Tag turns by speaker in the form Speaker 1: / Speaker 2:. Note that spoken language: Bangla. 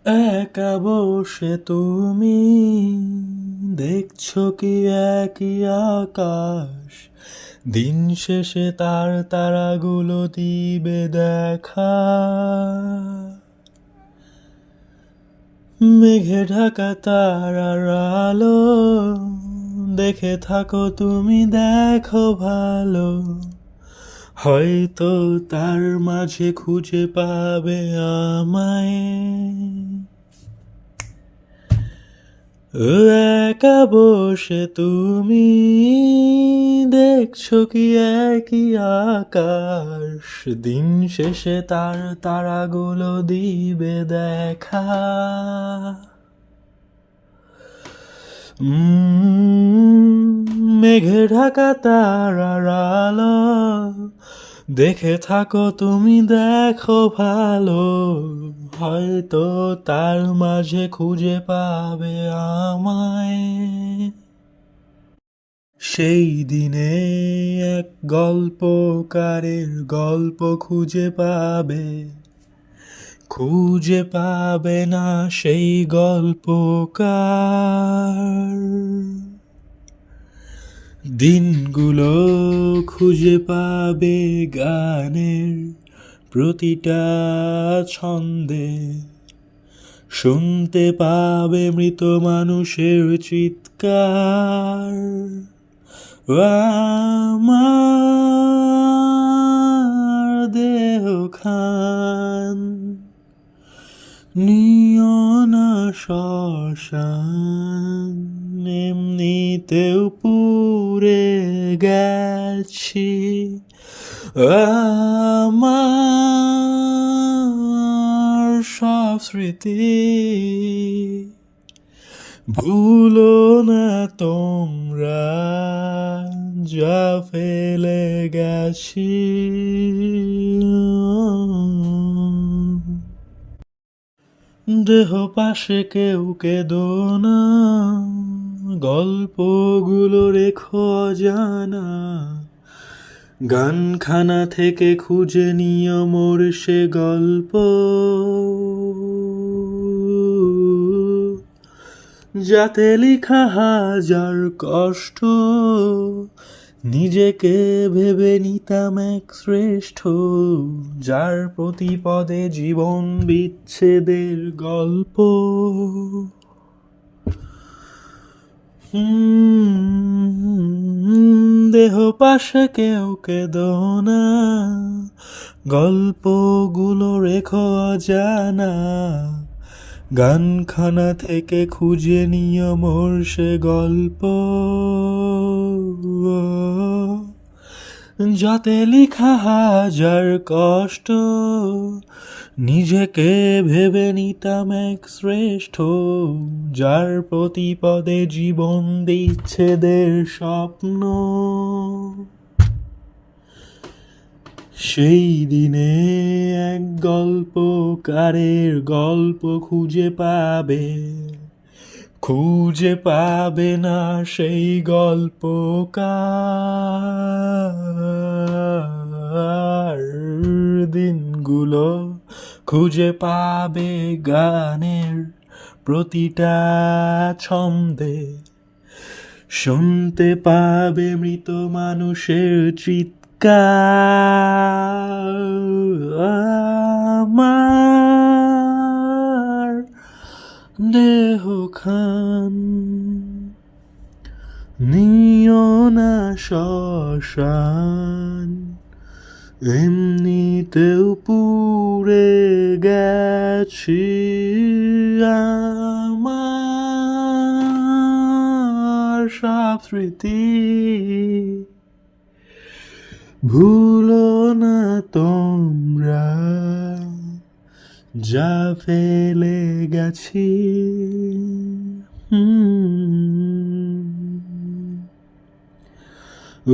Speaker 1: একা বসে তুমি দেখছো কি একই আকাশ, দিন শেষে তার তারাগুলো দিবে দেখা। মেঘে ঢাকা তারার আলো দেখে থাকো তুমি, দেখো ভালো, হয়তো তার মাঝে খুঁজে পাবে আমায়। একা বসে তুমি দেখছো কি একই আকাশ, দিন শেষে তার তারাগুলো দিবে দেখা। মেঘে ঢাকা তারার আলো দেখে থাকো তুমি, দেখো ভালো, হয়তো তার মাঝে খুঁজে পাবে আমায়। সেই দিনে এক গল্পকারের গল্প খুঁজে পাবে না সেই গল্পকার। দিনগুলো খুঁজে পাবে গানের প্রতিটা ছন্দে, শুনতে পাবে মৃত মানুষের চিৎকার। আমার দেহ খান নিও না শ্মশান, এমনিতেও পুড়ে গেছি। আমার সব স্মৃতি ভুলো না তোমরা, যা ফেলে গেছি। দেহ পাশে কেউ কেঁদো না, গল্পগুলো রেখো অজানা, গানখানা থেকে খুঁজে নিও মোর সে গল্প। যাতে লিখা হাজার কষ্ট, নিজেকে ভেবে নিতাম এক শ্রেষ্ঠ, যার প্রতিপদে জীবন বিচ্ছেদের গল্প। দেহ পাশে কেউ কেঁদো না, গল্পগুলো রেখো অজানা, গানখানা থেকে খুঁজে নিও মোর সে গল্প। যাতে লিখা হাজার কষ্ট, নিজেকে ভেবে নিতাম এক শ্রেষ্ঠ, যার প্রতিপদে জীবন বিচ্ছেদের স্বপ্ন। সেই দিনে এক গল্পকারের গল্প খুঁজে পাবে না সেই গল্পকার। দিনগুলো খুঁজে পাবে গানের প্রতিটা ছন্দে, শুনতে পাবে মৃত মানুষের চিৎকার। আমার দেহ খান নিও না শ্মশান, এমনিতেও পুড়ে গেছি। আমার সব স্মৃতি ভুলো না তোমরা, যা ফেলে গেছি। ও